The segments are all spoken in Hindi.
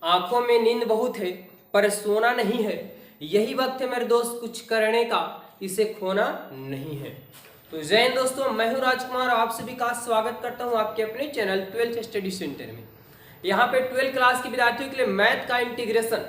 आंखों में नींद बहुत है पर सोना नहीं है, यही वक्त है मेरे दोस्त कुछ करने का, इसे खोना नहीं है। तो जय हिंद दोस्तों, मैं हूं राजकुमार, आप सभी का स्वागत करता हूं आपके अपने चैनल 12th स्टडी सेंटर में। यहाँ पे 12th क्लास के विद्यार्थियों के लिए मैथ का इंटीग्रेशन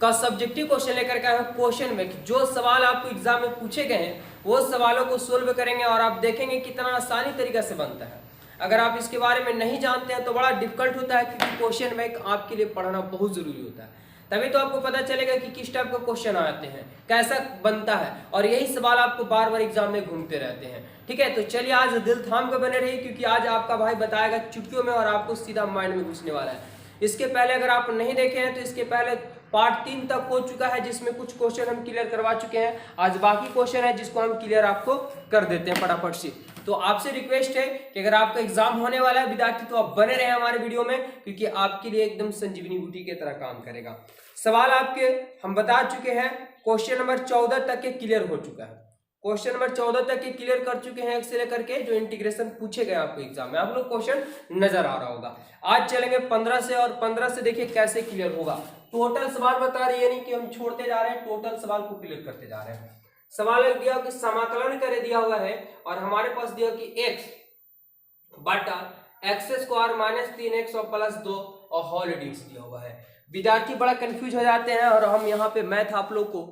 का सब्जेक्टिव क्वेश्चन लेकर के आए हैं। क्वेश्चन में जो सवाल आपको एग्जाम में पूछे गए हैं वो सवालों को सोल्व करेंगे और आप देखेंगे कितना आसानी तरीके से बनता है। अगर आप इसके बारे में नहीं जानते हैं तो बड़ा डिफिकल्ट होता है, क्योंकि क्वेश्चन बैंक आपके लिए पढ़ना बहुत जरूरी होता है। तभी तो आपको पता चलेगा कि किस टाइप का क्वेश्चन आते हैं, कैसा बनता है, और यही सवाल आपको बार बार एग्जाम में घूमते रहते हैं। ठीक है, तो चलिए आज दिल थाम कर बने रहिए, क्योंकि आज आपका भाई बताएगा चुटकियों में और आपको सीधा माइंड में घुसने वाला है। इसके पहले अगर आप नहीं देखे हैं तो इसके पहले पार्ट 3 तक हो चुका है, जिसमें कुछ क्वेश्चन हम क्लियर करवा चुके हैं। आज बाकी क्वेश्चन है जिसको हम क्लियर आपको कर देते हैं फटाफट से। तो आपसे रिक्वेस्ट है कि अगर आपका एग्जाम होने वाला है विद्यार्थी तो आप बने रहे हमारे वीडियो में, क्योंकि आपके लिए एकदम संजीवनी बूटी की तरह काम करेगा। सवाल आपके हम बता चुके हैं, क्वेश्चन नंबर 14 तक के क्लियर हो चुका है। क्वेश्चन नंबर 14 तक के क्लियर कर चुके हैं, एक से लेकर के जो इंटीग्रेशन पूछे गए आपको एग्जाम में, आप लोग क्वेश्चन नजर आ रहा होगा। आज चलेंगे 15 से, और 15 से देखिए कैसे क्लियर होगा। टोटल सवाल बता रही है, नहीं कि हम छोड़ते जा रहे हैं, टोटल सवाल को क्लियर करते जा रहे हैं। सवाल दिया कि समाकलन कर दिया हुआ है और हमारे पास दिया कि x बटा एक्स स्क्वायर माइनस 3x और प्लस 2 और होल डिग्स दिया हुआ है। विद्यार्थी बड़ा कंफ्यूज हो जाते हैं, और हम यहाँ पे मैथ आप लोग को,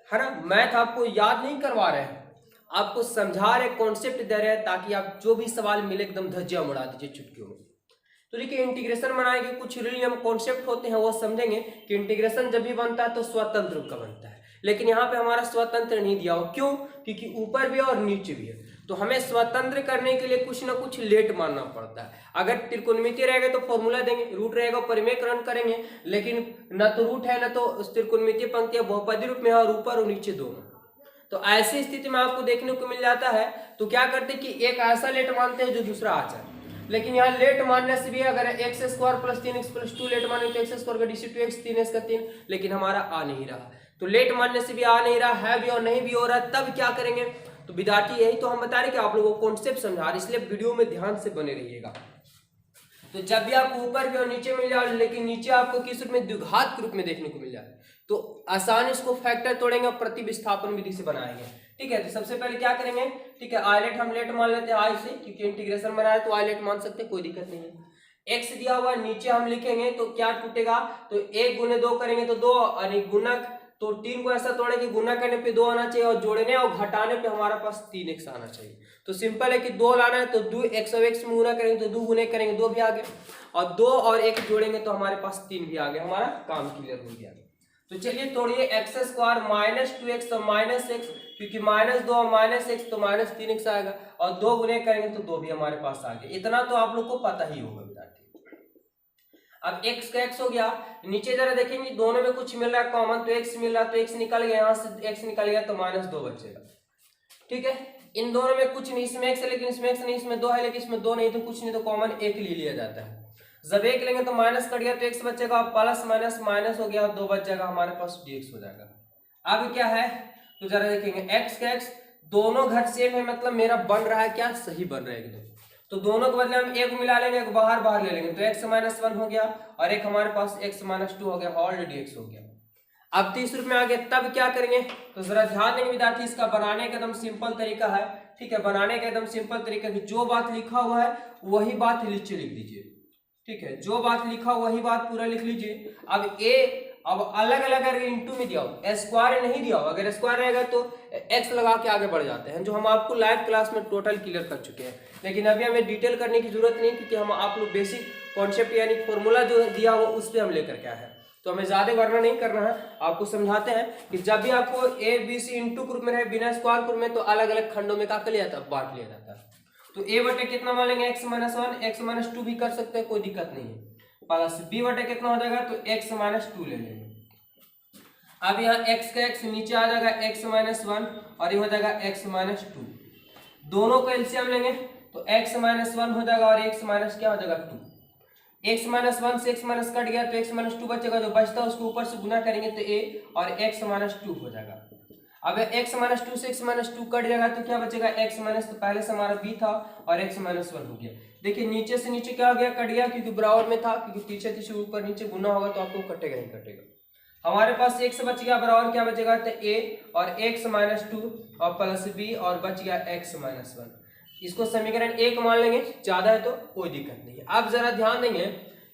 है ना, मैथ आपको याद नहीं करवा रहे हैं, आपको समझा रहे, कॉन्सेप्ट दे रहे हैं, ताकि आप जो भी सवाल मिले एकदम धज्जियां उड़ा दीजिए चुटकियों में। तो देखिए, इंटीग्रेशन बनाएंगे, कुछ रूल नियम कॉन्सेप्ट होते हैं वो समझेंगे कि इंटीग्रेशन जब भी बनता है तो स्वतंत्र रूप का बनता है, लेकिन यहाँ पे हमारा स्वतंत्र नहीं दिया हो। क्यों? क्योंकि ऊपर भी और नीचे भी है, तो हमें स्वतंत्र करने के लिए कुछ ना कुछ लेट मानना पड़ता है। अगर त्रिकोणमिति रहेगा तो फॉर्मूला देंगे, रूट रहेगा परिमेयकरण करेंगे, लेकिन न तो रूट है न तो त्रिकोणमितीय पंक्ति बहुपदी रूप में है, और ऊपर और नीचे दोनों। तो ऐसी स्थिति में आपको देखने को मिल जाता है, तो क्या करते हैं कि एक ऐसा लेट मानते हैं जो दूसरा आ जाए। लेकिन यहाँ लेट मानने से भी अगर X square plus 3x plus 2 let माने तो एक्स स्क्वायर का DC 2x 3x का 3, लेकिन हमारा आ नहीं रहा। तो लेट मानने से भी आ नहीं रहा है भी और नहीं भी हो रहा, तब क्या करेंगे? तो विद्यार्थी यही तो हम बता रहे कि आप लोगों को कॉन्सेप्ट समझा रहे, इसलिए वीडियो में ध्यान से बने रहिएगा। तो जब भी आपको ऊपर भी और नीचे मिल जाए, लेकिन नीचे आपको किस रूप में, द्विघात के रूप में देखने को मिल जाए, तो आसानी इसको फैक्टर तोड़ेंगे और प्रतिविस्थापन विधि से बनाएंगे। ठीक है, तो सबसे पहले क्या करेंगे? ठीक है, आइलेट हम लेट मान लेते हैं आई से, क्योंकि इंटीग्रेशन बनाया तो आइलेट मान सकते हैं, कोई दिक्कत नहीं है। एक्स दिया हुआ नीचे हम लिखेंगे तो क्या टूटेगा? तो 1 गुने 2 करेंगे तो 2, और गुणक तो 3 को ऐसा तोड़े कि गुना करने पे 2 आना चाहिए, और जोड़ने और घटाने पे हमारे पास 3x आना चाहिए। तो सिंपल है कि 2 लाना है तो 2x और x में गुना करेंगे तो 2 गुने करेंगे 2 भी आ गया, और 2 और 1 जोड़ेंगे तो हमारे पास 3 भी आ गया, हमारा काम क्लियर हो गया। तो चलिए तोड़िए, एक्स स्क्वायर माइनस 2x तो माइनस x, क्योंकि माइनस 2 और माइनस x तो माइनस 3x आएगा, और 2 गुने करेंगे तो 2 भी हमारे पास आ गया। इतना तो आप लोग को पता ही होगा विद्यार्थी। अब x का x हो गया, नीचे जरा देखेंगे दोनों में कुछ मिल रहा है कॉमन, तो x मिल रहा है तो x निकल गया, यहाँ से x निकल गया तो माइनस 2 बचेगा। ठीक है, इन दोनों में कुछ नहीं, इसमें x है लेकिन इसमें x नहीं, इसमें 2 है लेकिन इसमें 2 नहीं, तो कुछ नहीं, तो कॉमन 1 ले लिया जाता है। जब 1 लेंगे तो माइनस कट गया तो x बचेगा, प्लस माइनस माइनस हो गया, 2 बच जाएगा, हमारे पास dx हो जाएगा। अब क्या है तो जरा देखेंगे, x का x दोनों घट सेम है, मतलब मेरा बन रहा है क्या? सही बन रहा है एकदम। तो दोनों के बदले हम एक मिला लेंगे, एक बाहर बाहर ले लेंगे, तो x माइनस 1 हो गया, और एक हमारे पास x माइनस 2 हो गया, ऑलरेडी x हो गया। अब 30 रूप में आ गया, तब क्या करेंगे? तो जरा ध्यान देंगे विद्यार्थी, इसका बनाने का एकदम सिंपल तरीका है। ठीक है, बनाने का एकदम सिंपल तरीका कि जो बात लिखा हुआ है वही बात नीचे लिख दीजिए। ठीक है, जो बात लिखा वही बात पूरा लिख लीजिए। अब अलग अलग अगर इंटू में दिया हो, स्क्वायर नहीं दिया हो, अगर स्क्वायर रहेगा तो x लगा के आगे बढ़ जाते हैं, जो हम आपको लाइव क्लास में टोटल क्लियर कर चुके हैं। लेकिन अभी हमें डिटेल करने की जरूरत नहीं, क्योंकि हम आप लोग बेसिक कॉन्सेप्ट यानी फॉर्मूला जो दिया हो उस पर हम लेकर के आए हैं, तो हमें ज्यादा वर्णन नहीं करना है। आपको समझाते हैं कि जब भी आपको a b c into group में रहे, बिना स्क्वायर ग्रुप में, तो अलग अलग खंडों में क्या कर लिया जाता है? बांट लिया जाता है। तो a बटे कितना मान लेंगे? x माइनस 1, x माइनस 2 भी कर सकते हैं, कोई दिक्कत नहीं है, प्लस b बटे कितना हो जाएगा? तो x माइनस 2 ले लेंगे। अब यहाँ x का x नीचे आ जाएगा, x माइनस 1, और ये हो जाएगा x माइनस 2, दोनों का एलसीएम लेंगे तो x माइनस 1 हो जाएगा, और x माइनस क्या हो जाएगा? 2। x माइनस 1 से x माइनस कट गया तो x माइनस 2 बचेगा, जो बचता है उसको ऊपर से गुना करेंगे तो a, और x माइनस 2 हो जाएगा। अब x माइनस टू से x माइनस टू कट जाएगा तो क्या बचेगा x माइनस, तो पहले से हमारा b था और x माइनस वन हो गया। देखिए नीचे से नीचे क्या हो गया, कट गया, क्योंकि बराबर में था, क्योंकि पीछे ऊपर नीचे गुना होगा तो आपको कटेगा ही कटेगा। हमारे पास x बच गया, बराबर क्या बचेगा, तो a और x माइनस टू और प्लस b और बच गया x माइनस वन। इसको समीकरण एक मान लेंगे, ज्यादा है तो कोई दिक्कत नहीं है। आप जरा ध्यान देंगे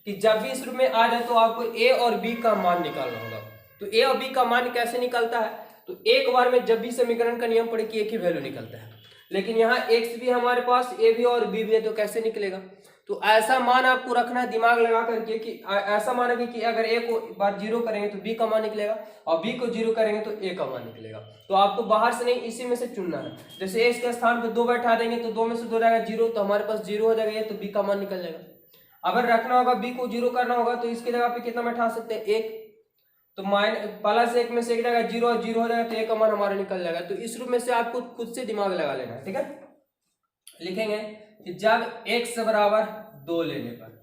कि जब भी इस रूप में आ जाए तो आपको a और b का मान निकालना होगा। तो a और b का मान कैसे निकलता है, तो एक बार में जब भी समीकरण का नियम पढ़े कि एक ही वैल्यू निकलता है, लेकिन यहाँ x भी हमारे पास, a भी और b भी है, तो कैसे निकलेगा। तो ऐसा मान आपको रखना है दिमाग लगा करके कि ऐसा मान रखें कि अगर a को बार जीरो करेंगे तो b का मान निकलेगा और b को जीरो करेंगे तो a का मान निकलेगा। तो आपको बाहर से नहीं, इसी में से चुनना है। जैसे a के स्थान पे 2 बैठा देंगे तो 2 में से 2 जाएगा 0, तो हमारे पास 0 हो जाएगा, तो b का मान निकल जाएगा। अगर रखना होगा b को 0 करना होगा तो इसकी जगह पे कितना बैठा सकते हैं, 1, तो प्लस 1 में से एक जाएगा 0 और 0 हो जाएगा, तो a का मान हमारा निकल जाएगा। तो इस रूप में से आपको खुद से दिमाग लगा लेना है, ठीक है। लिखेंगे कि जब x बराबर 2 लेने पर,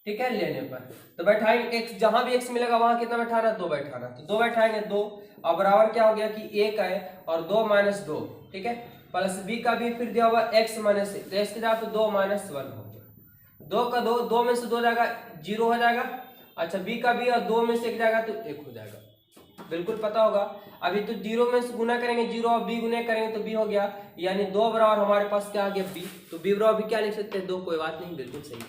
ठीक है, लेने पर, तो बैठाएंगे x, जहां भी x मिलेगा वहां कितना बैठाना, 2 बैठाना, तो 2 बैठाएंगे 2 और बराबर क्या हो गया कि 1 है और 2 माइनस 2, ठीक है, प्लस b का भी फिर दिया हुआ x माइनस 1, तो इसके जगह पे 2 माइनस 1 हो गया। 2 का 2, 2 में से 2 जाएगा 0 हो जाएगा, अच्छा b का भी और 2 में से 1 जाएगा तो 1 हो जाएगा, बिल्कुल पता होगा। अभी तो 0 में से गुना करेंगे 0 और b गुना करेंगे तो b हो गया, यानी 2 बराबर हमारे पास क्या आ गया b, तो b बराबर भी क्या लिख सकते हैं 2, कोई बात नहीं, बिल्कुल सही।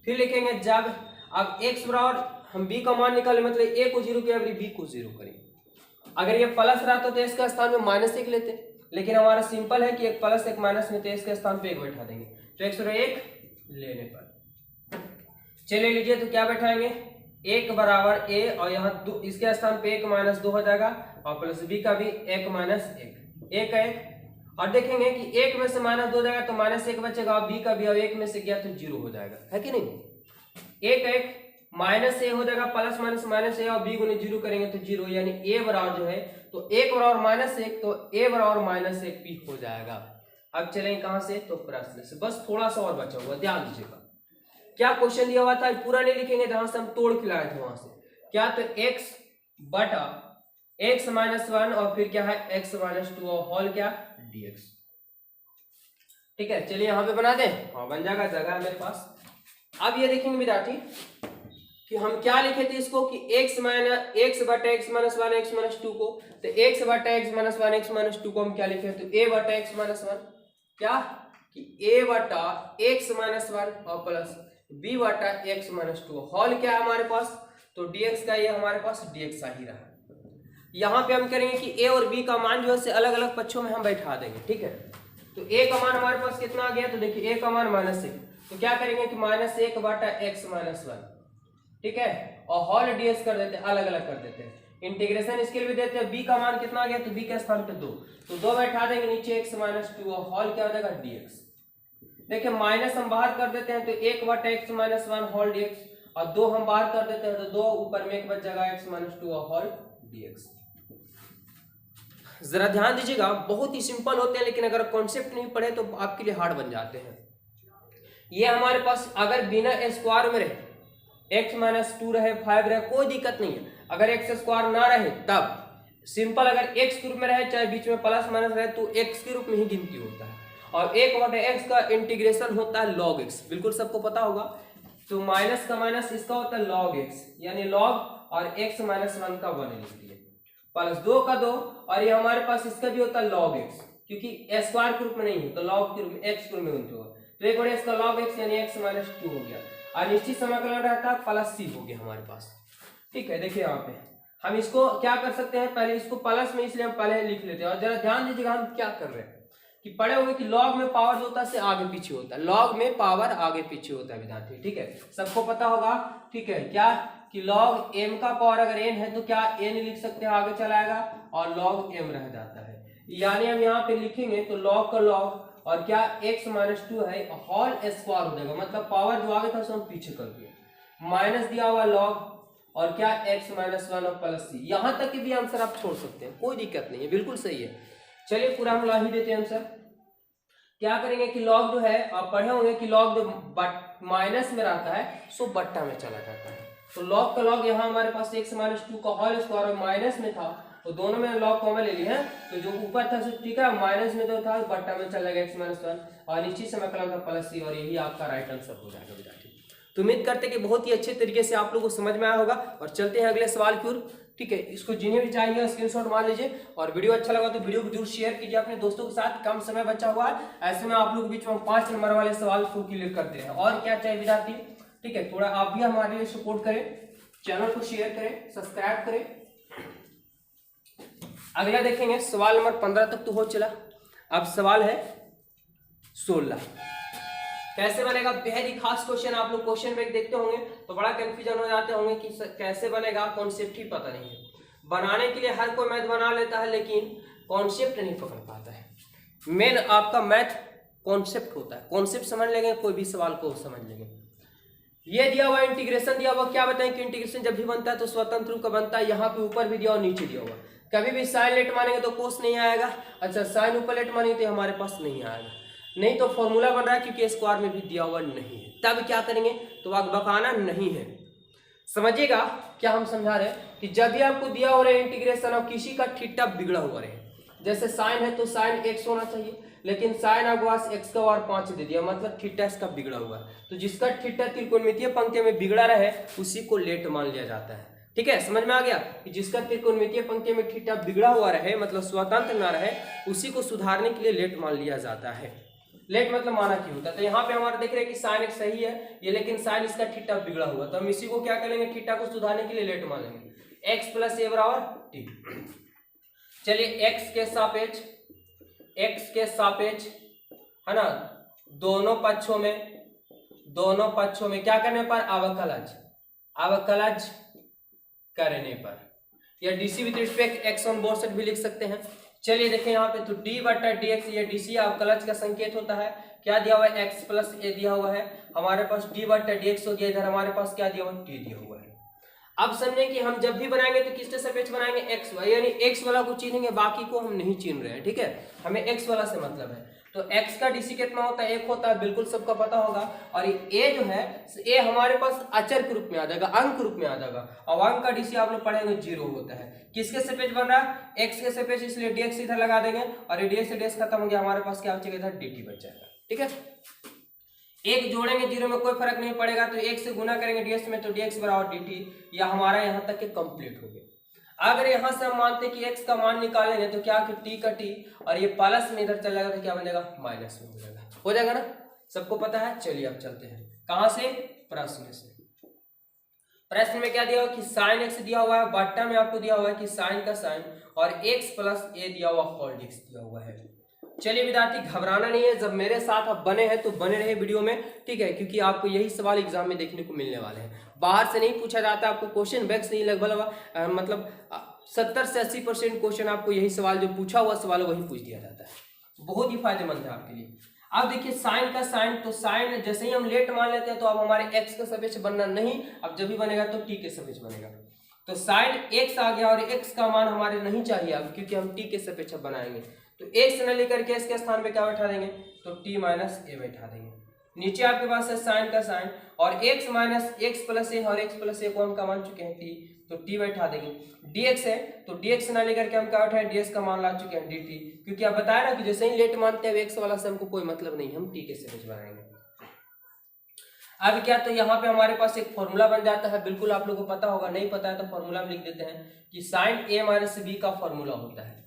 फिर लिखेंगे जब अब x बराबर हम b का मान निकाले, मतलब a को 0 किया b को 0 करेंगे। अगर ये प्लस रहता तो इसका स्थान में माइनस 1 लेते, लेकिन हमारा सिंपल है कि एक प्लस एक माइनस में, तो इसके स्थान पे 1 बैठा देंगे, तो x बराबर 1 लेने पर चलिए लीजिए, तो क्या बैठाएंगे, 1 बराबर a और यहाँ इसके स्थान पे 1 माइनस 2 हो जाएगा और प्लस b का भी 1 माइनस 1, 1 और देखेंगे कि 1 में से माइनस 2 जाएगा तो माइनस 1 बचेगा और b का भी और 1 में से गया तो 0 हो जाएगा, है कि नहीं। 1 माइनस a हो जाएगा, प्लस माइनस माइनस a और b गुने 0 करेंगे तो 0, यानी a बराबर जो है तो 1 बराबर माइनस 1, तो a बराबर माइनस 1 भी हो जाएगा। अब चलेंगे कहां से, तो प्रश्न से, बस थोड़ा सा और बचा हुआ, ध्यान दीजिएगा क्या क्वेश्चन दिया हुआ था, पूरा नहीं लिखेंगे, जहां से हम तोड़ के लाए थे वहां से, क्या, तो x बटा x माइनस 1 और फिर क्या है x माइनस 2 और होल क्या dx, ठीक है। चलिए यहां पे बना दें, हाँ बन जाएगा, जगह है मेरे पास। अब ये देखेंगे विद्यार्थी कि हम क्या लिखे थे इसको कि x बटा x माइनस 1 x माइनस 2 को, तो x बटा x माइनस 1 x माइनस 2 को हम क्या लिखे, तो a बटा x माइनस 1 क्या कि a बटा x माइनस 1 और प्लस b बटा x माइनस 2 होल क्या है हमारे पास, तो dx का ये हमारे पास dx आ ही रहा। यहाँ पे हम करेंगे कि a और b का मान जो है अलग अलग पक्षों में हम बैठा देंगे, ठीक है। तो a का मान हमारे पास कितना आ गया, तो देखिए a का मान माइनस 1, तो क्या करेंगे कि माइनस 1 बटा x माइनस 1, ठीक है, और होल dx कर देते हैं, अलग अलग कर देते हैं। इंटीग्रेशन इसके लिए भी देते हैं, b का मान कितना आ गया, तो b के स्थान पे 2, तो 2 बैठा देंगे नीचे x माइनस 2 और होल क्या हो जाएगा dx। देखिए माइनस हम बाहर कर देते हैं तो 1 बटा x माइनस 1 होल dx, और 2 हम बाहर कर देते हैं तो 2 ऊपर में 1 बच जाएगा x माइनस 2 होल dx। जरा ध्यान दीजिएगा, बहुत ही सिंपल होते हैं, लेकिन अगर कॉन्सेप्ट नहीं पढ़े तो आपके लिए हार्ड बन जाते हैं। ये हमारे पास अगर बिना स्क्वायर में रहे, x माइनस 2 रहे, 5 रहे, कोई दिक्कत नहीं है। अगर x स्क्वायर ना रहे तब सिंपल, अगर x के रूप में रहे चाहे बीच में प्लस माइनस रहे तो x के रूप में ही गिनती होता है, और 1 बटे x का इंटीग्रेशन होता है log x, बिल्कुल सबको पता होगा। तो माइनस का माइनस इसका होता है log x, यानी log और x माइनस 1 का 1 लिख दिए, प्लस 2 का 2, और ये हमारे पास इसका भी होता है log x, क्योंकि स्क्वायर के रूप में नहीं है तो log के रूप में x के रूप में गिनती होगा, तो 1 बटे x का log x यानी x माइनस 2 हो गया, और निश्चित समाकलन रहता है प्लस c हो गया हमारे पास, ठीक है। देखिए यहाँ पे हम इसको क्या कर सकते हैं, पहले इसको प्लस में इसलिए हम पहले लिख लेते हैं, और जरा ध्यान दीजिएगा हम क्या कर रहे हैं कि पढ़े हुए कि लॉग में पावर जो होता है से आगे पीछे होता है, लॉग में पावर आगे पीछे होता है विद्यार्थी, ठीक है, सबको पता होगा, ठीक है, क्या कि लॉग m का पावर अगर n है तो क्या n लिख सकते हैं, आगे चलाएगा और लॉग m रह जाता है, यानी हम यहाँ पे लिखेंगे तो लॉग का लॉग और क्या x माइनस 2 है होल स्क्वायर हो जाएगा, मतलब पावर जो आगे था उसे हम पीछे कर दिए, माइनस दिया हुआ लॉग और क्या x माइनस 1 और प्लस c, यहाँ तक के भी आंसर आप छोड़ सकते हैं, कोई दिक्कत नहीं है, बिल्कुल सही है। चलिए पूरा हम ला ही देते हैं आंसर। क्या करेंगे कि लॉग जो है आप पढ़े होंगे कि लॉग जो माइनस में रहता है सो बट्टा में चला जाता है, तो लॉग का लॉग यहाँ हमारे पास x माइनस 2 का होल स्क्वायर माइनस में था तो दोनों में लॉग कॉमन ले लिए हैं, तो जो ऊपर था ठीक है, माइनस में तो था, बट्टा में चल जाएगा x माइनस 1 और नीचे से मतलब था प्लस c, और यही आपका राइट आंसर हो जाएगा विद्यार्थी। तो उम्मीद करते कि बहुत ही अच्छे तरीके से आप लोगों को समझ में आया होगा, और चलते हैं अगले सवाल की ओर। ठीक है, इसको जिन्हें भी चाहिए स्क्रीनशॉट मार लीजिए, और वीडियो अच्छा लगा तो वीडियो को जरूर शेयर कीजिए अपने दोस्तों के साथ। कम समय बचा हुआ है, ऐसे में आप लोग के बीच में 5 नंबर वाले सवाल को क्लियर करते हैं। और क्या चाहिए विद्यार्थी, ठीक है, थोड़ा आप भी हमारे लिए सपोर्ट करें, चैनल को शेयर करें, सब्सक्राइब करें। अगला देखेंगे सवाल नंबर 15 तक तो हो चला, अब सवाल है 16। कैसे बनेगा, बेहद ही खास क्वेश्चन। आप लोग क्वेश्चन में देखते होंगे तो बड़ा कंफ्यूजन हो जाते होंगे कि कैसे बनेगा, कॉन्सेप्ट ही पता नहीं है। बनाने के लिए हर कोई मैथ बना लेता है, लेकिन कॉन्सेप्ट नहीं पकड़ पाता है। मेन आपका मैथ कॉन्सेप्ट होता है, कॉन्सेप्ट समझ लेंगे कोई भी सवाल को समझ लेंगे। ये दिया हुआ इंटीग्रेशन दिया हुआ, क्या बताएं कि इंटीग्रेशन जब भी बनता है तो स्वतंत्र रूप का बनता है। यहाँ पे ऊपर भी दिया और नीचे दिया हुआ, कभी भी साइन लेट मानेंगे तो कोस नहीं आएगा। अच्छा, साइन ऊपर लेट मानेंगे तो हमारे पास नहीं आएगा, नहीं तो फॉर्मूला बन रहा है क्योंकि स्क्वायर में भी दिया हुआ नहीं है। तब क्या करेंगे, तो बकाना नहीं है। समझिएगा क्या हम समझा रहे हैं कि जब भी आपको दिया हो रहा है इंटीग्रेशन और किसी का थीटा बिगड़ा हुआ रहे, जैसे साइन है तो साइन x होना चाहिए, लेकिन साइन अगवास x का और 5 दे दिया, मतलब थीटा इसका बिगड़ा हुआ है। तो जिसका थीटा त्रिकोणमितीय पंक्ति में बिगड़ा रहे उसी को लेट मान लिया जाता है। ठीक है, समझ में आ गया कि जिसका त्रिकोणमितीय पंक्ति में थीटा बिगड़ा हुआ रहे, मतलब स्वतंत्र ना रहे, उसी को सुधारने के लिए लेट मान लिया जाता है। लेट मतलब माना की होता है। तो यहाँ पे हमारा देख रहे हैं कि साइन एक सही है ये, लेकिन साइन इसका थीटा बिगड़ा हुआ, तो हम इसी को क्या करेंगे, थीटा को सुधारने के लिए लेट मान लेंगे। x प्लस ए बराबर टी। चलिए x के सापेक्ष है ना, दोनों पक्षों में क्या करने पर, अवकलज करने पर, या DC with respect x on both side भी लिख सकते हैं। चलिए देखें यहाँ पे, तो डी बटा डी एक्स, ये डीसी अवकलज का संकेत होता है। क्या दिया हुआ है, एक्स प्लस ए दिया हुआ है, हमारे पास डी बटा डी एक्स हो गया, इधर हमारे पास क्या दिया हुआ है, टी दिया हुआ है। अब समझें कि हम जब भी बनाएंगे तो किसके सापेक्ष बनाएंगे, एक्स वाई, यानी एक्स वाला को चिन्हेंगे, बाकी को हम नहीं चिन्ह रहे हैं। ठीक है, हमें एक्स वाला से मतलब है। तो x का डीसी कितना होता है, 1 होता है, बिल्कुल सबका पता होगा। और ये a जो है, a हमारे पास अचर के रूप में आ जाएगा, अंक रूप में आ जाएगा, और अंक का डीसी आप लोग पढ़ेंगे 0 होता है। किसके सापेक्ष बन रहा है, x के सापेक्ष, इसलिए dx इधर लगा देंगे, और dx से dx खत्म हो गया, हमारे पास क्या बचेगा, इधर dt बच जाएगा। ठीक है, एक जोड़ेंगे 0 में कोई फर्क नहीं पड़ेगा, तो 1 से गुना करेंगे dx में, तो dx बराबर dt, या हमारा यहाँ तक के कंप्लीट हो गया। अगर यहां से हम मानते कि x का मान निकालेंगे तो क्या, t का t, और ये प्लस में इधर चल जाएगा तो क्या बनेगा, माइनस में हो जाएगा ना, सबको पता है। चलिए अब चलते हैं कहां से, प्रश्न से। प्रश्न में क्या दिया हुआ कि साइन x दिया हुआ है, बट्टा में आपको दिया हुआ है कि साइन का साइन, और x प्लस a दिया हुआ, होल x दिया हुआ है। चलिए विद्यार्थी, घबराना नहीं है, जब मेरे साथ आप बने हैं तो बने रहे वीडियो में। ठीक है, क्योंकि आपको यही सवाल एग्जाम में देखने को मिलने वाले हैं, बाहर से नहीं पूछा जाता, आपको क्वेश्चन बैंक से नहीं, लगभग मतलब 70 से 80% क्वेश्चन आपको यही सवाल, जो पूछा हुआ सवाल वही पूछ दिया जाता है। बहुत ही फायदेमंद है आपके लिए। अब देखिए साइन का साइन, तो साइन जैसे ही हम लेट मान लेते हैं तो अब हमारे x का सापेक्ष बनना नहीं, अब जब भी बनेगा तो t के सापेक्ष बनेगा। तो साइन x आ गया, और x का मान हमारे नहीं चाहिए अब, क्योंकि हम t के सापेक्ष बनाएंगे, तो x न लेकर के इसके स्थान पे क्या बैठा देंगे, तो t माइनस ए बैठा देंगे। नीचे आपके पास है साइन का साइन, और x माइनस एक्स प्लस ए, और x प्लस ए को हम क्या मान चुके हैं, t, तो t बैठा देंगे। dx है तो dx ना लेकर के हम क्या बैठाएं, ds का मान ला चुके हैं dt, क्योंकि आप बताया ना कि जैसे ही लेट मानते हैं x वाला से हमको कोई मतलब नहीं, हम t के सापेक्ष बनाएंगे। अब क्या, तो यहाँ पे हमारे पास एक फॉर्मूला बन जाता है, बिल्कुल आप लोगों को पता होगा, नहीं पता है तो फॉर्मूला में लिख देते हैं कि साइन a माइनस b का फॉर्मूला होता है।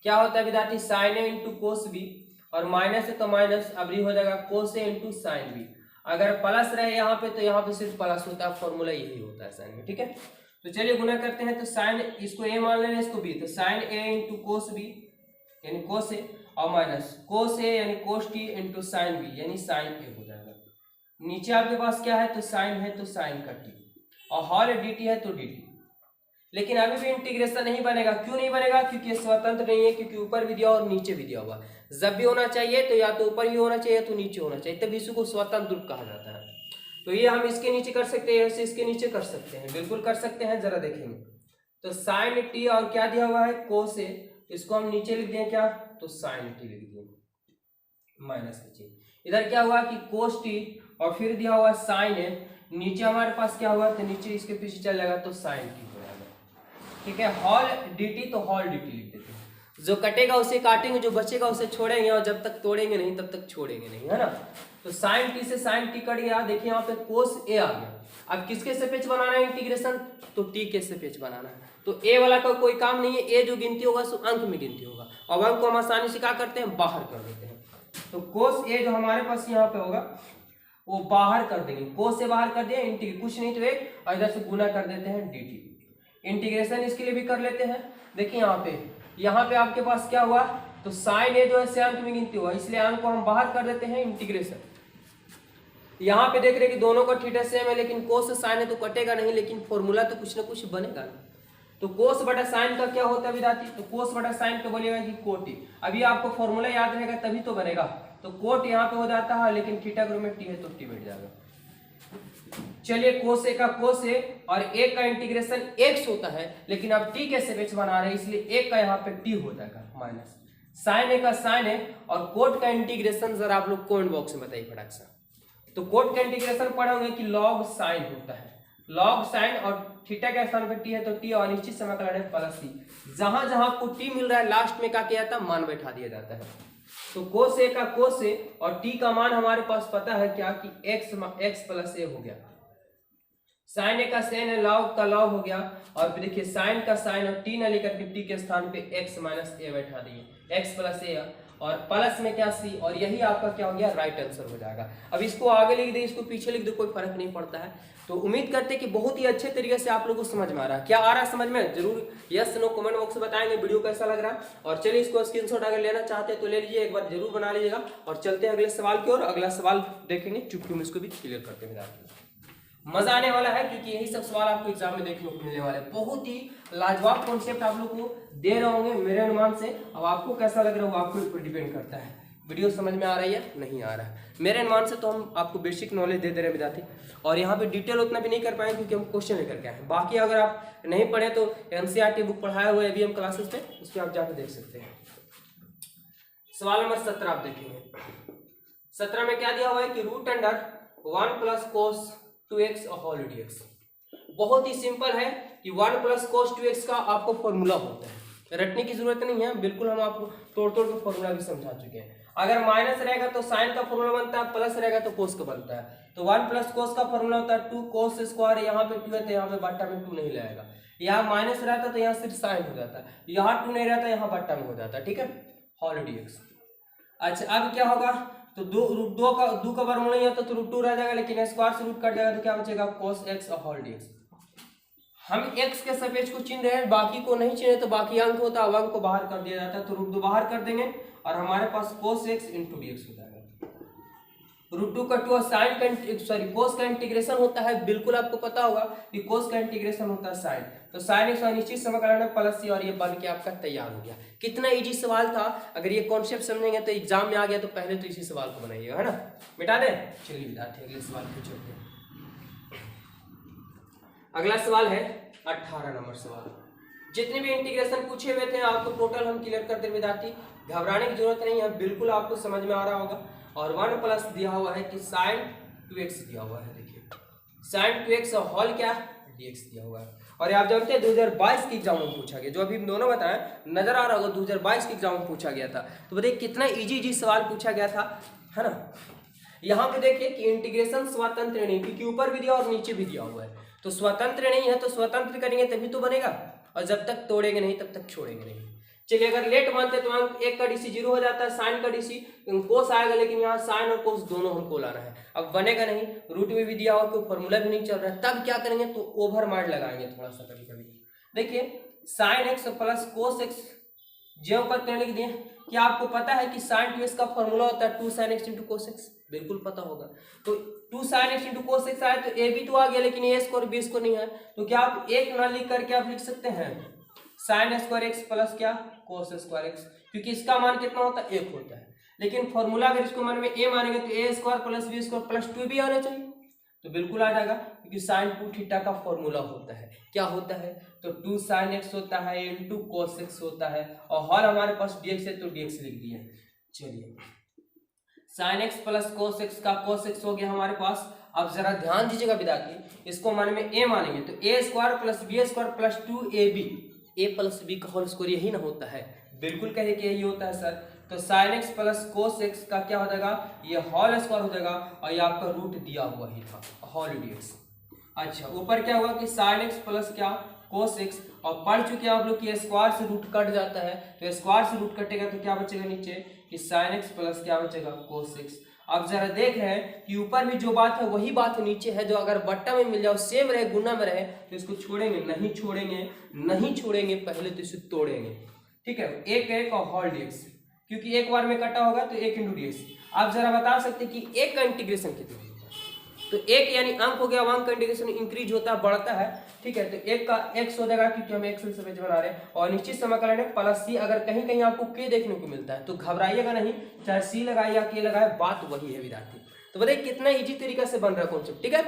क्या होता है विद्यार्थी, sine a into cos b, और माइनस है तो माइनस, अब हो जाएगा cos a into sine b। अगर प्लस रहे यहाँ पे तो यहाँ पे सिर्फ प्लस होता है, फॉर्मूला यही होता है साइन में। ठीक है, तो चलिए गुना करते हैं, तो साइन, इसको a मान लेना, इसको b, तो sine a into cos b यानी कोस a, और माइनस कोस a यानी cos t into sine b यानी साइन a हो जाएगा। नीचे आपके पास क्या है, तो साइन है तो साइन का t, और हॉल dt है तो dt। लेकिन अभी भी इंटीग्रेशन नहीं बनेगा, क्यों नहीं बनेगा, क्योंकि स्वतंत्र नहीं है, क्योंकि ऊपर भी दिया और नीचे भी दिया हुआ। जब भी होना चाहिए तो या तो ऊपर ही होना चाहिए तो नीचे होना चाहिए, तभी इसको स्वतंत्र रूप कहा जाता है। तो ये हम इसके नीचे कर सकते हैं, ऐसे इसके नीचे कर सकते हैं, बिल्कुल कर सकते हैं, जरा देखेंगे। तो साइन टी और क्या दिया हुआ है, कोस ए, इसको हम नीचे लिख दें क्या, तो साइन टी लिख दें, माइनस नीचे। इधर क्या हुआ कि कोस टी, और फिर दिया हुआ साइन ए, नीचे हमारे पास क्या हुआ, तो नीचे इसके पीछे चल जाएगा तो साइन टी हो जाएगा। ठीक है, हॉल dt तो हॉल dt लिख देते हैं, जो कटेगा उसे काटेंगे, जो बचेगा उसे छोड़ेंगे, और जब तक तोड़ेंगे नहीं तब तक छोड़ेंगे नहीं, है ना। तो साइन टी से साइन टी कट गया, देखिए यहाँ पे कोस ए आ गया। अब किसके सापेक्ष बनाना है इंटीग्रेशन, तो टी के सापेक्ष बनाना है। तो ए वाला का कोई काम नहीं है, ए जो गिनती होगा सो अंक में गिनती होगा, और अंक को हम आसानी से क्या करते हैं, बाहर कर देते हैं। तो कोस ए जो हमारे पास यहाँ पे होगा वो बाहर कर देंगे, कोस से बाहर कर दिया, इंटीग्रेट कुछ नहीं तो एक, और इधर से गुना कर देते हैं dt। इंटीग्रेशन इसके लिए भी कर लेते हैं। देखिए यहाँ पे आपके पास क्या हुआ, तो साइन ए जो है से अंक में गिनती हुआ, इसलिए अंक को हम बाहर कर देते हैं इंटीग्रेशन। यहाँ पे देख रहे कि दोनों का थीटा सेम है, लेकिन कोस से साइन है तो कटेगा नहीं, लेकिन फॉर्मूला तो कुछ ना कुछ बनेगा ना। तो कोस बटा साइन का क्या होता है विद्यार्थी, तो कोस बटा साइन का बोलेगा कि कोटी। अभी आपको फॉर्मूला याद रहेगा तभी तो बनेगा। तो कोट यहाँ पे हो जाता है, लेकिन थीटा ग्रुप में टी है तो टी बैठ जाएगा। चलिए कोस ए का कोस ए, और एक का इंटीग्रेशन एक्स होता है, लेकिन अब टी के सापेक्ष बना रहे हैं इसलिए एक का यहाँ पे टी हो जाएगा माइनस साइन ए का साइन ए। और कोट का इंटीग्रेशन जरा आप लोग कमेंट बॉक्स में बताइए फटाक से। तो कोट का इंटीग्रेशन पढ़ोगे कि लॉग साइन होता है, लॉग साइन, और थीटा के स्थान पे टी है तो टी, और निश्चित समाकलन है प्लस सी। जहां जहां आपको टी मिल रहा है लास्ट में क्या किया जाता है, मान बैठा दिया जाता है। तो कोस ए का कोस ए और टी का मान हमारे पास पता है क्या कि x प्लस ए हो गया, साइन ए का साइन है, लॉग का लॉग हो गया, और फिर देखिए साइन का साइन, और टी न लेकर के टी के स्थान पे x माइनस ए बैठा दिए, x प्लस ए, और प्लस में क्या सी, और यही आपका क्या हो गया, राइट आंसर हो जाएगा। अब इसको आगे लिख दे, इसको पीछे लिख दे, कोई फर्क नहीं पड़ता है। तो उम्मीद करते हैं कि बहुत ही अच्छे तरीके से आप लोगों को समझ में आ रहा है। क्या आ रहा है समझ में, जरूर यस नो कमेंट बॉक्स में बताएंगे वीडियो कैसा लग रहा है। और चलिए इसको स्क्रीनशॉट अगर लेना चाहते हैं तो ले लीजिए, एक बार जरूर बना लीजिएगा। और चलते हैं अगले सवाल की ओर, अगला सवाल देखेंगे, चुटकी में इसको भी क्लियर करते हैं। मजा आने वाला है क्योंकि यही सब सवाल आपको एग्जाम में देखने को मिलने वाले हैं। बहुत ही लाजवाब कॉन्सेप्ट आप लोग को दे रहे होंगे मेरे अनुमान से। अब आपको कैसा लग रहा है वो आपके ऊपर डिपेंड करता है, वीडियो समझ में आ रही है नहीं आ रहा है। मेरे अनुमान से तो हम आपको बेसिक नॉलेज दे रहे हैं विद्यार्थी, और यहाँ पे डिटेल उतना भी नहीं कर पाएंगे क्योंकि हम क्वेश्चन लेकर के आए हैं। बाकी अगर आप नहीं पढ़े तो एनसीईआरटी बुक पढ़ाया हुआ है अभी हम क्लासेस पे, उस पर आप जाकर देख सकते हैं। सवाल नंबर 17 आप देखेंगे। 17 में क्या दिया हुआ है कि root under 1 plus cos 2x whole dx। बहुत ही सिंपल है कि 1 प्लस कोस 2x का आपको फॉर्मूला होता है, रटने की जरूरत नहीं है, बिल्कुल हम आपको तोड़ तोड़ के फॉर्मूला भी समझा चुके हैं। अगर माइनस रहेगा तो साइन का फॉर्मूला बनता है, प्लस रहेगा तो कोस का बनता है। तो 1 प्लस कोस का फॉर्मूला होता है 2 कोस स्क्वायर, यहाँ पे 2 है तो यहाँ पे बट्टा में 2 नहीं लगेगा। यहाँ माइनस रहता तो यहाँ सिर्फ साइन हो जाता है, यहाँ 2 नहीं रहता यहाँ बट्टा में हो जाता है, ठीक है, होल dx। अच्छा अब क्या होगा, तो दो का वर्गमूल नहीं है तो रूट 2 रह जाएगा, लेकिन स्क्वायर से रूट कट जाएगा तो क्या बचेगा, cos x होल dx। हम x के सापेक्ष को चिन्ह रहे हैं, बाकी को नहीं चिन्हे तो बाकी अंक होता है, अंक को बाहर कर दिया जाता है, तो रूट 2 बाहर कर देंगे और हमारे पास cos x इंटू dx हो जाएगा। रूट 2 का 2 साइन का कोस का इंटीग्रेशन होता है, बिल्कुल आपको पता होगा कि कोस का इंटीग्रेशन होता है साइन, तो साइन एक्स निश्चित समाकलन है प्लस सी, और ये बन के आपका तैयार हो गया। कितना इजी सवाल था, अगर ये कॉन्सेप्ट समझेंगे तो एग्जाम में आ गया तो पहले तो इसी सवाल को बनाइएगा, है ना। मिटा दें, चलिए विद्यार्थी अगले सवाल पे चलते हैं। अगला सवाल है 18 नंबर सवाल। जितने भी इंटीग्रेशन पूछे हुए थे आपको टोटल हम क्लियर करते हैं विद्यार्थी, घबराने की जरूरत नहीं है, बिल्कुल आपको समझ में आ रहा होगा। और 1 प्लस दिया हुआ है कि साइन 2x दिया हुआ है, देखिए साइन 2x होल क्या dx दिया हुआ है। और आप जानते हैं 2022 के एग्जाम में पूछा गया, जो अभी दोनों बताएं नजर आ रहा होगा, 2022 के एग्जाम में पूछा गया था। तो बताइए कितना इजी सवाल पूछा गया था, है ना। यहाँ पे देखिए कि इंटीग्रेशन स्वतंत्र नहीं, क्योंकि ऊपर भी दिया और नीचे भी दिया हुआ है, तो स्वतंत्र नहीं है तो स्वतंत्र करेंगे तभी तो बनेगा, और जब तक तोड़ेंगे नहीं तब तक छोड़ेंगे नहीं। चलिए अगर लेट मानते तो अंक 1 का डीसी 0 हो जाता है, साइन का डीसी कोस आएगा, लेकिन यहाँ साइन और कोस दोनों हमको लाना है, अब बनेगा नहीं। रूट में भी दिया हुआ, कोई फॉर्मूला भी नहीं चल रहा है, तब क्या करेंगे तो ओवर मार्ड लगाएंगे थोड़ा सा कभी कभी। देखिए sine x plus cos x जो का लिख दिए। क्या आपको पता है कि साइन 2x का फॉर्मूला होता है 2 sin x into cos x, बिल्कुल पता होगा। तो 2 sin x into cos x आए तो ए भी तो आ गया, लेकिन ए स्क्वायर बी स्क्वायर नहीं है, तो क्या आप एक ना लिख करके आप लिख सकते हैं साइन स्क्वायर एक्स प्लस क्या कोस स्क्वायर एक्स, क्योंकि इसका मान कितना होता है 1 होता है। लेकिन फॉर्मूला अगर इसको मान में ए मानेंगे तो a square plus B square plus 2 भी आना चाहिए, तो बिल्कुल आ जाएगा, क्योंकि साइन 2 थीटा का फॉर्मूला होता है, क्या होता है तो 2 sin x होता है इंटू कोस एक्स होता है, और हॉल हमारे पास dx है तो dx लिख दिया। चलिए sin x plus cos X का कोस एक्स हो गया हमारे पास। अब जरा ध्यान दीजिएगा विद्यार्थी, इसको मान में a मानेंगे तो a square plus B square plus 2ab A plus B का होल स्क्वायर यही ना होता है, बिल्कुल कहे कि यही होता है सर। तो sine x plus cos X का क्या हो जाएगा, ये होल स्क्वायर हो जाएगा और ये आपका रूट दिया हुआ ही था होल डीएक्स। अच्छा ऊपर क्या हुआ कि साइन एक्स प्लस क्या कोस एक्स, और पढ़ चुके हैं आप लोग कि स्क्वायर से रूट कट जाता है, तो स्क्वायर से रूट कटेगा तो क्या बचेगा नीचे कि साइन एक्स प्लस क्या बचेगा कोस एक्स। अब जरा देख रहे हैं कि ऊपर भी जो बात है वही बात नीचे है, जो अगर बट्टा में मिल जाओ सेम रहे गुना में रहे तो इसको छोड़ेंगे नहीं, छोड़ेंगे नहीं, छोड़ेंगे पहले तो इसे तोड़ेंगे, ठीक है। एक एक और होल डीएक्स, क्योंकि एक बार में कटा होगा तो एक इंटू डीएक्स। आप जरा बता सकते कि एक का इंटीग्रेशन कितना होता है, तो एक यानी अंक हो गया, अंक का इंटीग्रेशन इंक्रीज होता है बढ़ता है, ठीक है। तो एक का एक्स हो जाएगा क्योंकि हम एक्स से बेस बना रहे हैं, और निश्चित समाकलन है प्लस सी। अगर कहीं कहीं आपको के देखने को मिलता है तो घबराइएगा नहीं, चाहे सी लगाए या के लगाए, बात वही है विद्यार्थी। तो बताइए कितना इजी तरीका से बन रहा है कॉन्सेप्ट, ठीक है।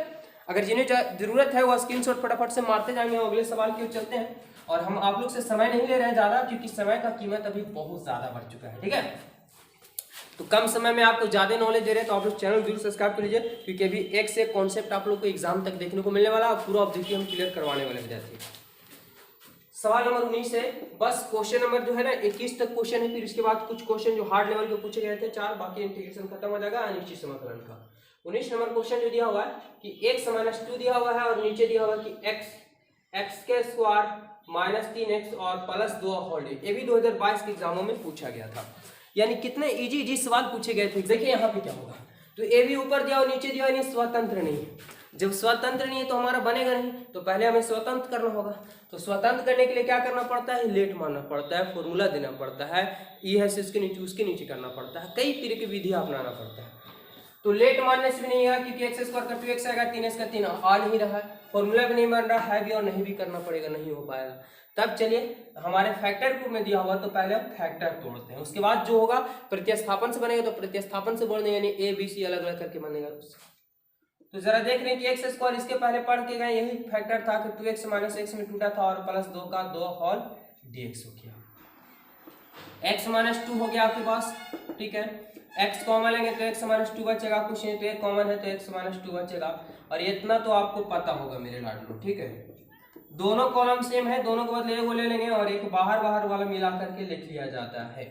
अगर जिन्हें जरूरत है वो स्क्रीनशॉट फटाफट से मारते जाएंगे, अगले सवाल की ओर चलते हैं। और हम आप लोग से समय नहीं ले रहे हैं ज्यादा, क्योंकि समय का कीमत अभी बहुत ज्यादा बढ़ चुका है, ठीक है। तो कम समय में आपको ज्यादा नॉलेज दे रहे हैं, तो आप लोग चैनल जरूर सब्सक्राइब कर लीजिए, क्योंकि अभी एक से एक कॉन्सेप्ट आप लोग को एग्जाम तक देखने को मिलने वाला है और पूरा ऑब्जेक्टिव हम क्लियर करवाने वाले विद्यार्थी। सवाल नंबर 19 है, बस क्वेश्चन नंबर जो है ना 21 तक क्वेश्चन है, फिर इसके बाद कुछ क्वेश्चन जो हार्ड लेवल के पूछे गए थे 4, बाकी इंटीग्रेशन खत्म हो जाएगा अनिश्चित समाकलन का। 19 नंबर क्वेश्चन जो दिया हुआ है कि x - 2 दिया हुआ है और नीचे दिया हुआ है कि x के स्क्वायर -3x और प्लस 2 होल। ये भी 2022 के एग्जामों में पूछा गया था, यानी कितने इजी सवाल पूछे गए थे। देखिए यहाँ पे क्या होगा, तो ए भी ऊपर दिया और नीचे दिया, यानी स्वतंत्र नहीं है। जब स्वतंत्र नहीं है तो हमारा बनेगा नहीं, तो पहले हमें स्वतंत्र करना होगा। तो स्वतंत्र करने के लिए क्या करना पड़ता है, लेट मारना पड़ता है, फॉर्मूला देना पड़ता है, ये है इसके नीचे उसके नीचे करना पड़ता है, कई तरह की विधियां अपनाना पड़ता है। तो लेट मारने से भी नहीं है, क्योंकि एक्स स्क्वायर का 2x आएगा, 3x का 3 आ नहीं रहा है, फॉर्मूला भी नहीं बन रहा है भी और नहीं भी करना पड़ेगा, नहीं हो पाएगा। तब चलिए हमारे फैक्टर ग्रुप में दिया हुआ, तो पहले हम फैक्टर तोड़ते हैं, उसके बाद जो होगा प्रतिस्थापन से बनेगा, तो प्रतिस्थापन से बोल देंगे, यानी ए बी सी अलग अलग करके बनेगा। तो जरा देख रहे हैं कि एक्स स्क्वायर इसके पहले पढ़ के गए, यही फैक्टर था कि 2x - x में टूटा था और प्लस 2 का 2 होल dx हो गया। x - 2 हो गया आपके पास, ठीक है। x कॉमन लेंगे तो x - 2 बचेगा, कुछ नहीं तो एक कॉमन है तो x - 2 बचेगा, और इतना तो आपको पता होगा मेरे लाडलो, ठीक है। दोनों कॉलम सेम है, दोनों के बदले वो ले लेंगे और एक बाहर वाला मिला करके लिख लिया जाता है।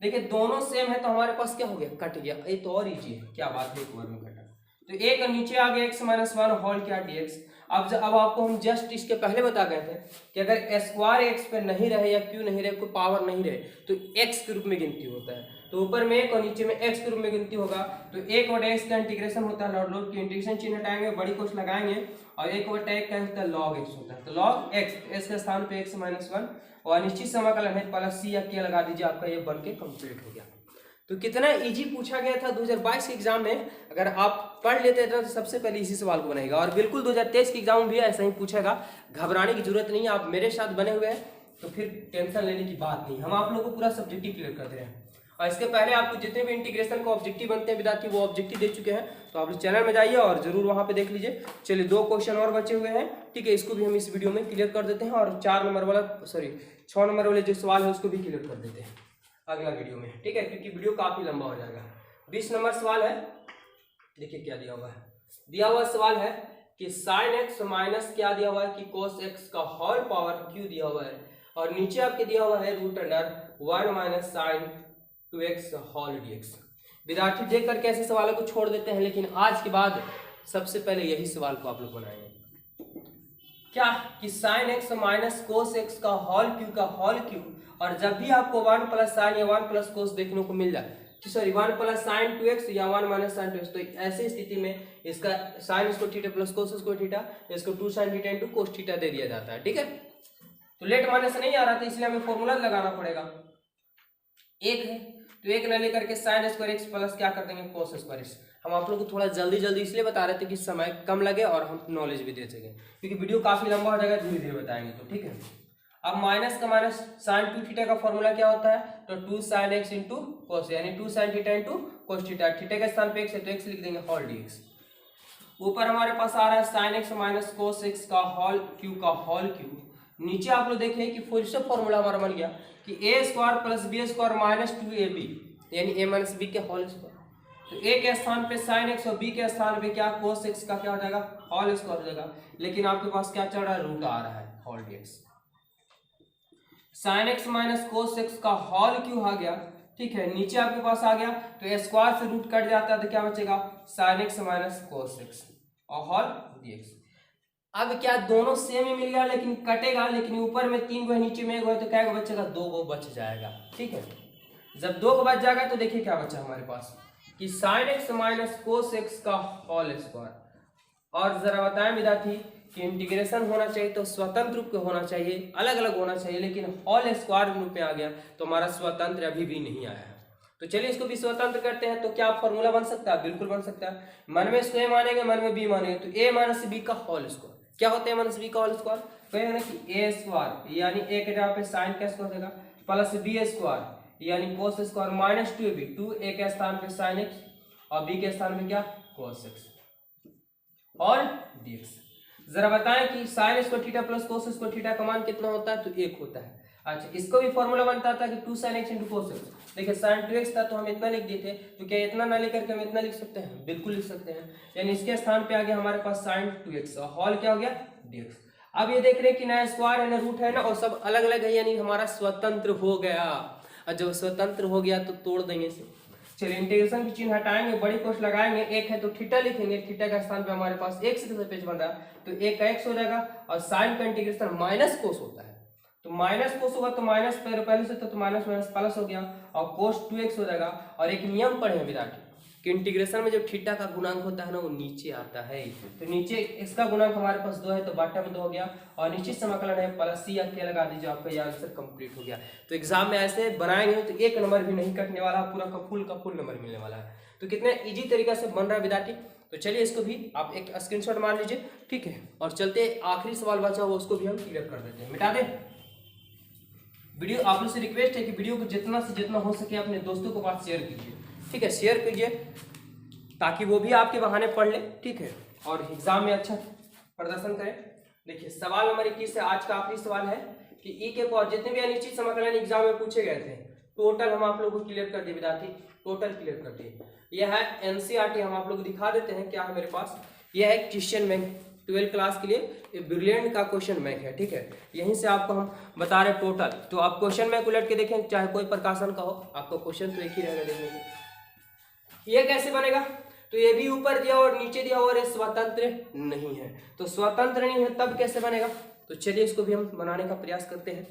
देखिए दोनों सेम है तो हमारे पास क्या हो गया, कट गया। ये तो और इजी है, क्या बात है, एक बार में कटा। तो एक नीचे आ गया x - 1 होल क्या dx। अब आपको हम जस्ट इसके पहले बता गए थे कि अगर स्क्वायर एक्स पे नहीं रहे या क्यों नहीं रहे, कोई पावर नहीं रहे, तो x के रूप में गिनती होता है। तो ऊपर में एक और नीचे में x के रूप में गिनती होगा। तो एक और x का इंटीग्रेशन होता है, लॉग की इंटीग्रेशन चिन्ह हटाएंगे, बड़ी कोष्ठ लगाएंगे, और एक और टैग का होता है log x होता है। तो log x के स्थान पे x - 1 और निश्चित समाकलन है प्लस c या k लगा दीजिए, आपका ये बन के कंप्लीट हो गया। तो कितना इजी पूछा गया था 2022 के एग्जाम में, अगर आप पढ़ लेते थे तो सबसे पहले इसी सवाल को बनाएगा। और बिल्कुल 2023 के एग्जाम में भी ऐसा ही पूछेगा, घबराने की जरूरत नहीं है, आप मेरे साथ बने हुए हैं तो फिर टेंशन लेने की बात नहीं। हम आप लोगों को पूरा सब्जेक्टिव क्लियर कर दे रहे हैं, और इसके पहले आपको जितने भी इंटीग्रेशन का ऑब्जेक्टिव बनते हैं विद्यार्थी, वो ऑब्जेक्टिव दे चुके हैं, तो आप लोग चैनल में जाइए और जरूर वहां पे देख लीजिए। चलिए 2 क्वेश्चन और बचे हुए हैं, ठीक है, इसको भी हम इस वीडियो में क्लियर कर देते हैं, और 6 नंबर वाले जो सवाल है उसको भी क्लियर कर देते हैं अगला वीडियो में, ठीक है, क्योंकि वीडियो काफी लंबा हो जाएगा। 20 नंबर सवाल है, देखिए क्या दिया हुआ है। दिया हुआ सवाल है कि साइन एक्स माइनस क्या दिया हुआ है कि कोस एक्स का होल पावर क्यू दिया हुआ है, और नीचे आपके दिया हुआ है √1 - साइन 2x होल dx। विद्यार्थी देख करके ऐसे सवालों को छोड़ देते हैं, लेकिन आज के बाद सबसे पहले यही सवाल को आप लोग बनाएंगे, क्या कि sign X minus cos X का होल क्यू, और जब भी आपको 1 प्लस साइन या 1 प्लस कोस देखने को मिल जाए, सॉरी 1 प्लस साइन 2x या 1 माइनस साइन 2x, तो ऐसी स्थिति में इसका साइन इसको थीटा प्लस कोस इसको थीटा, इसको 2 sine theta into cos theta दे दिया जाता है, ठीक है। तो लेट मारने से नहीं आ रहा था, इसलिए हमें फॉर्मूला लगाना पड़ेगा। एक है तो एक न लेकर के साइन स्क्वायर एक्स प्लस क्या कर देंगे कोस स्क्वायर एक्स। हम आप लोग को थोड़ा जल्दी इसलिए बता रहे थे कि समय कम लगे और हम नॉलेज भी दे सकें, क्योंकि वीडियो काफी लंबा हो जाएगा, धीरे धीरे बताएंगे तो, ठीक है। अब माइनस का माइनस साइन 2 थीटा का फॉर्मूला क्या होता है, तो 2 साइन एक्स इंटू कोस, यानी 2 sine theta into cos theta, theta के स्थान पे एक्स है तो एक्स लिख देंगे होल dx। ऊपर हमारे पास आ रहा है sign X minus cos X का होल क्यू। नीचे आप लोग देखें कि फिर से फॉर्मूला हमारा बन गया कि a square plus B square minus 2ab, यानी a माइनस बी के होल स्क्वायर। तो a के स्थान पे साइन एक्स और b के स्थान पे क्या कोस एक्स का क्या हो जाएगा, होल स्क्वायर हो जाएगा, लेकिन आपके पास क्या चल रहा है, रूट आ रहा है whole dx। Sine X minus cos X का होल क्यों आ गया, ठीक है, नीचे आपके पास आ गया तो स्क्वायर से रूट कट जाता है तो क्या बचेगा sign X minus cos x और होल dx। अब क्या दोनों सेम ही मिल गया लेकिन कटेगा, लेकिन ऊपर में 3 गो है नीचे में 1 गो है तो क्या गो बचेगा 2 गो बच जाएगा, ठीक है। जब 2 गो बच जाएगा तो देखिए क्या बचा हमारे पास कि sign X minus cos X का होल स्क्वायर। और जरा बताएं विद्यार्थी कि इंटीग्रेशन होना चाहिए तो स्वतंत्र रूप में होना चाहिए, अलग अलग होना चाहिए, लेकिन होल स्क्वायर रूप में आ गया तो हमारा स्वतंत्र अभी भी नहीं आया है। तो चलिए इसको भी स्वतंत्र करते हैं। तो क्या फॉर्मूला बन सकता है, बिल्कुल बन सकता है। मन में इसको ए मानेंगे, मन में बी मानेंगे तो ए माइनस बी का होल स्क्वायर क्या होता है, माइनस बी का होल स्क्वायर कहेंगे ना कि ए स्क्वायर यानी ए के जगह पे साइन का स्क्वायर देगा प्लस बी स्क्वायर यानी कोस स्क्वायर माइनस 2b, 2 ए के स्थान पे साइन एक्स और बी के स्थान पे क्या कोस एक्स और dx। जरा बताएं कि sine square theta plus cos square theta का मान कितना होता है, तो 1 होता है। अच्छा, इसको भी फॉर्मूला बनता था कि 2 sin x × cos x। देखिए sin 2x था तो हम इतना लिख दिए थे, तो क्या इतना ना लेकर के हम इतना लिख सकते हैं, बिल्कुल लिख सकते हैं। यानी इसके स्थान पे आ गया हमारे पास sin 2x और होल क्या हो गया dx। अब ये देख रहे हैं कि ना स्क्वायर है ना रूट है ना और सब अलग अलग है, यानी हमारा स्वतंत्र हो गया। और जब स्वतंत्र हो गया तो तोड़ देंगे इसे। चलिए इंटीग्रेशन की चिन्ह हटाएंगे, बड़ी कोष्ठ लगाएंगे, एक है तो थीटा लिखेंगे, थीटा का स्थान पे हमारे पास x से पेज बन रहा है तो 1 का x हो जाएगा और साइन का इंटीग्रेशन माइनस कोस होता है तो माइनस कोस होगा तो माइनस पहले से तो माइनस माइनस प्लस हो गया और कोस 2x हो जाएगा। और एक नियम पढ़े हैं विद्यार्थी कि इंटीग्रेशन में जब थीटा का गुणांक होता है ना वो नीचे आता है, तो नीचे इसका गुणांक हमारे पास 2 है तो बाटा में 2 हो गया और नीचे समाकलन है प्लस c के लगा दीजिए, आपका यह आंसर कंप्लीट हो गया। तो एग्जाम में ऐसे बनाएंगे तो 1 नंबर भी नहीं कटने वाला, पूरा का फुल नंबर मिलने वाला है। तो कितने इजी तरीका से बन रहा है विद्यार्थी। तो चलिए इसको भी आप एक स्क्रीनशॉट मार लीजिए, ठीक है। और चलते आखिरी सवाल बचा हुआ उसको भी हम क्लियर कर देते हैं, मिटा दें वीडियो। आप लोग से रिक्वेस्ट है कि वीडियो को जितना से जितना हो सके अपने दोस्तों के पास शेयर कीजिए, ठीक है, शेयर कीजिए ताकि वो भी आपके बहाने पढ़ ले, ठीक है, और एग्जाम में अच्छा प्रदर्शन करें। देखिए सवाल नंबर 21 से आज का आखिरी सवाल है कि ई के पावर जितने भी अनिश्चित समाकलन एग्जाम में पूछे गए थे टोटल हम आप लोगों को क्लियर कर दिए विद्यार्थी, टोटल क्लियर कर दिए। यह है एनसीईआरटी, हम आप लोग को दिखा देते हैं क्या है मेरे पास। यह है क्वेश्चन बैंक 12 क्लास के लिए ब्रिलियंट का क्वेश्चन बैंक है, ठीक है। यहीं से आपको हम बता रहे टोटल। तो आप क्वेश्चन बैंक उलट के देखें, चाहे कोई प्रकाशन का हो, आपका क्वेश्चन तो एक ही रहेगा देखने को। यह कैसे बनेगा, तो ये भी ऊपर दिया और नीचे दिया और ये स्वतंत्र नहीं है, तो स्वतंत्र नहीं है तब कैसे बनेगा। तो चलिए इसको भी हम बनाने का प्रयास करते हैं।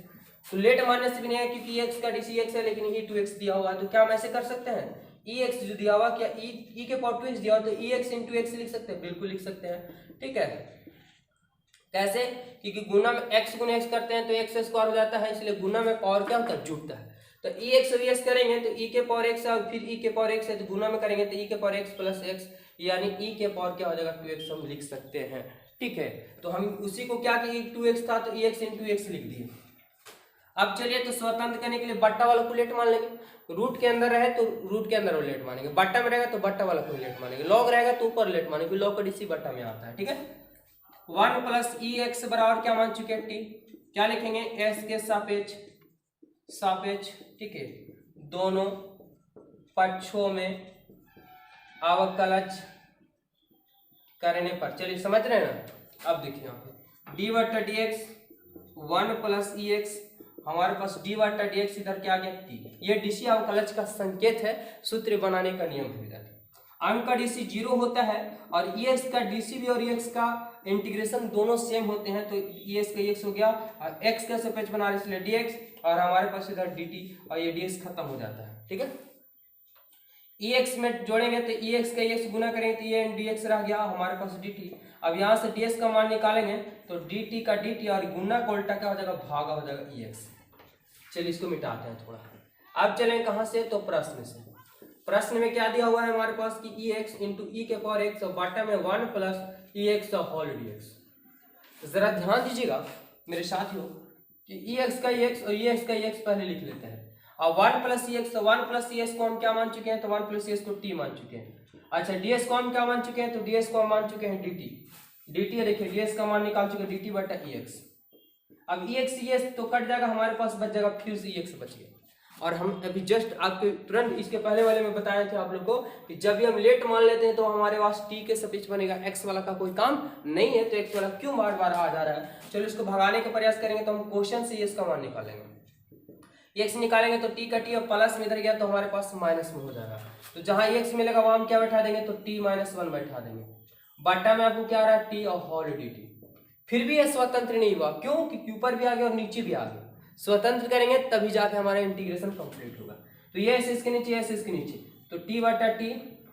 तो लेट मानने से भी नहीं है क्योंकि x का dc x है लेकिन e2x दिया हुआ है, तो क्या हम ऐसे कर सकते हैं ex जो दिया हुआ क्या e के पावर 2x दिया हुआ तो ex × x लिख सकते हैं, बिल्कुल लिख सकते हैं, ठीक है। कैसे, क्योंकि गुना में x गुना x करते हैं तो x स्क्वायर हो जाता है, इसलिए गुना में पावर क्या होता है जुड़ता है। तो ex और es करेंगे तो e के पावर x और फिर e के पावर x है तो गुना में करेंगे तो e के पावर x प्लस x यानी e के पावर क्या हो जाएगा 2x हम लिख सकते हैं, ठीक है। तो हम उसी को क्या कि 2x था तो ex × x लिख दिए। अब चलिए तो स्वतंत्र करने के लिए बट्टा वाला को लेट मान लेंगे, रूट के अंदर रहे तो रूट के अंदर वो लेट मानेंगे, बट्टा में रहेगा तो बट्टा वाला को लेट मानेंगे, लॉग रहेगा तो ऊपर लेट मानेंगे, लॉग का डीसी बट्टा में आता है, ठीक है। 1 प्लस ex बराबर क्या मान चुके हैं t, क्या लिखेंगे s के सापेक्ष, ठीक है, दोनों पक्षों में अवकलज करने पर। चलिए समझ रहे हैं ना। अब देखिए यहाँ पे डी बटा डी एक्स 1 प्लस ex, हमारे पास डी बटा डी एक्स इधर क्या आ गया t, ये डीसी अवकलज का संकेत है, सूत्र बनाने का नियम है विद्यार्थी। अंक का डीसी 0 होता है और ex का डीसी भी और ex का इंटीग्रेशन दोनों सेम होते हैं, तो ex का ex हो गया और x का सापेक्ष बना रहे इसलिए dx और हमारे पास इधर dt और ये dx खत्म हो जाता है, ठीक है। ex में जोड़ेंगे तो ex का ex गुना करेंगे तो ये dx रह गया हमारे पास dt। अब यहाँ से ds का मान निकालेंगे तो dt का dt और गुना का उल्टा क्या हो जाएगा भागा हो जाएगा ex। चलिए इसको मिटाते हैं थोड़ा। अब चलें कहाँ से, तो प्रश्न से। प्रश्न में क्या दिया हुआ है हमारे पास कि ex × e के पावर x और बाटा में 1 प्लस ex होल dx। जरा ध्यान दीजिएगा मेरे साथियों कि ex का ex और ex का ex पहले लिख लेते हैं और 1 प्लस ex, तो 1 प्लस ex को हम क्या मान चुके हैं, तो 1 प्लस ex को t मान चुके हैं। अच्छा ds को हम क्या मान चुके हैं, तो ds को हम मान चुके हैं dt देखिए ds का मान निकाल चुके हैं dt बटा ex। अब ex तो कट जाएगा, हमारे पास बच जाएगा फिर से ex बच गया। और हम अभी जस्ट आपके तुरंत इसके पहले वाले में बताए थे आप लोग को कि जब भी हम लेट मान लेते हैं तो हमारे पास t के सापेक्ष बनेगा, x वाला का कोई काम नहीं है तो x वाला क्यों बार बार आ जा रहा है। चलो इसको भगाने का प्रयास करेंगे तो हम क्वेश्चन से इसका मान निकालेंगे। एक्स निकालेंगे तो टी का टी और प्लस में इधर गया तो हमारे पास माइनस में हो जाएगा। तो जहां एक्स मिलेगा वहां हम क्या बैठा देंगे, तो टी माइनस 1 बैठा देंगे। बाटा में आपको क्या आ रहा है, टी और होल डी टी। फिर भी ये स्वतंत्र नहीं हुआ, क्यों? क्योंकि ऊपर भी आ गया और नीचे भी आ गया। स्वतंत्र करेंगे तभी जाके हमारा इंटीग्रेशन कंप्लीट होगा। तो ये ऐसे इसके नीचे, ऐसे इसके नीचे, तो टी बटा टी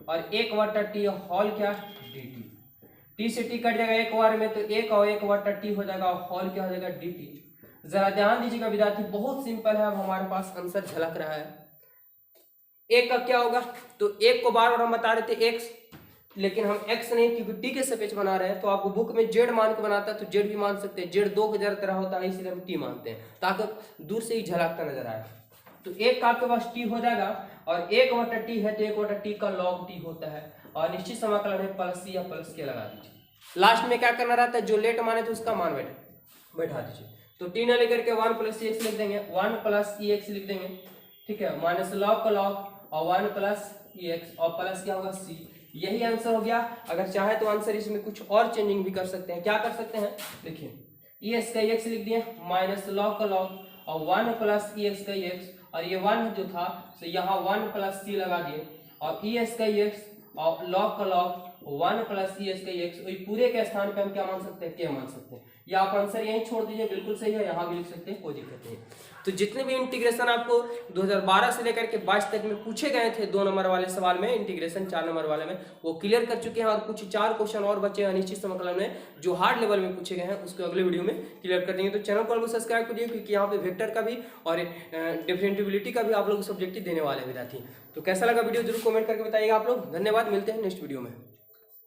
और 1 बटा टी होल क्या, डी टी। टी से टी कट जाएगा एक बार में, तो 1 और 1 बटा टी हो जाएगा, होल क्या हो जाएगा, डी टी। जरा ध्यान दीजिएगा विद्यार्थी, बहुत सिंपल है। अब हमारे पास आंसर झलक रहा है। एक का क्या होगा, तो एक को बार बार हम बता रहे थे एक्स, लेकिन हम एक्स नहीं क्योंकि टी के सपेक्ष बना रहे हैं। तो आपको बुक में जेड मान के बनाता है तो जेड भी मान सकते हैं, जेड 2 के जरा तरह होता है इसलिए हम टी मानते हैं ताकि दूर से ही झलकता नजर आए। तो एक का आपके पास टी हो जाएगा और 1 बटा टी है तो 1 बटा टी का लॉग टी होता है और निश्चित समाकलन है प्लस सी या प्लस के लगा दीजिए। लास्ट में क्या करना रहता है, जो लेट माने तो उसका मान बैठा दीजिए। तो टी न लेकर के 1 प्लस एक्स लिख देंगे, 1 प्लस ई एक्स लिख देंगे, ठीक है, माइनस लॉग का लॉग और 1 प्लस ई एक्स और प्लस क्या होगा सी। यही आंसर हो गया। अगर चाहे तो आंसर इसमें कुछ और चेंजिंग भी कर सकते हैं। क्या कर सकते हैं, देखिए, ई एक्स का एक्स लिख दिए, माइनस लॉग का लॉग और 1 प्लस ई एक्स का एक्स, और ये 1 जो था तो यहाँ 1 प्लस सी लगा दिए और ई एक्स का एक्स और लॉग का लॉग 1 प्लस ई एक्स का एक्स, वही पूरे के स्थान पे हम क्या मान सकते हैं, के मान सकते हैं। या आप आंसर यहीं छोड़ दीजिए, बिल्कुल सही है, यहाँ भी लिख सकते हैं, कोई दिक्कत नहीं। तो जितने भी इंटीग्रेशन आपको 2012 से लेकर के 22 तक में पूछे गए थे 2 नंबर वाले सवाल में, इंटीग्रेशन 4 नंबर वाले में, वो क्लियर कर चुके हैं और कुछ 4 क्वेश्चन और बचे हैं अनिश्चित समाकलन में जो हार्ड लेवल में पूछे गए हैं, उसको अगले वीडियो में क्लियर कर देंगे। तो चैनल को सब्सक्राइब करिए क्योंकि यहाँ पे वेक्टर का भी और डिफरेंटिबिलिटी का भी आप लोग सब्जेक्ट देने वाले हैं विद्यार्थी। तो कैसा लगा वीडियो जरूर कमेंट करके बताइएगा आप लोग। धन्यवाद, मिलते हैं नेक्स्ट वीडियो में।